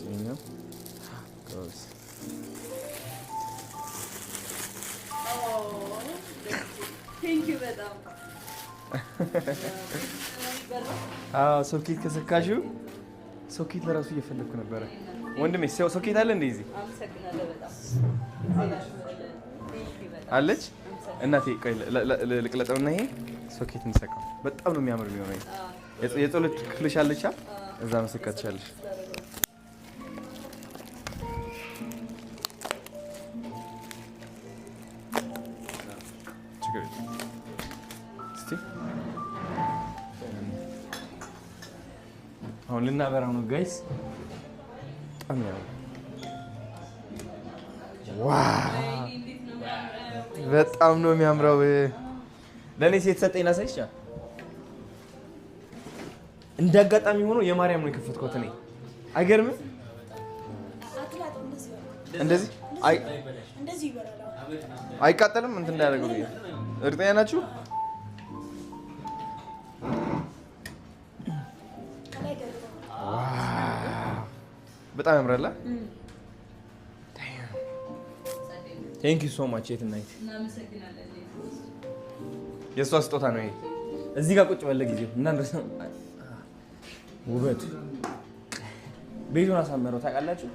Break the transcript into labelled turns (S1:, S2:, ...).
S1: ይሄኛው ጎስ
S2: ቴንክ ዩ በጣም
S1: ሶኬት ከሰካሽው ሶኬት ለራሱ እየፈለግኩ ነበረ ወንድሜ። ሶኬት አለ እንደ እዚህ አለች እናቴ። ቆይ ልቅለጠውና ይሄ ሶኬት እንሰካው። በጣም ነው የሚያምር የሚሆነው። የጸሎት ክፍልሽ አለች እዛ መሰካት ትችላለሽ። አሁን ልናበራው ነው ጋይስ። በጣም ነው የሚያምረው። ለእኔ ሴት ሰጠኝ ላሳይሽ። እንደ አጋጣሚ ሆኖ የማርያም ነው የከፈትኩት እኔ። አይገርምም? እንደዚህ አይቃጠልም? እንትን እንዳያደርገው ብዬ። እርግጠኛ ናችሁ? በጣም ያምራል። ቴንክ ዩ ሶ ማች። የት እና የት የእሷ ስጦታ ነው ይሄ። እዚህ ጋር ቁጭ በለ ጊዜው እናንተ ውበቱ ቤቱን አሳመረው ታውቃላችሁ።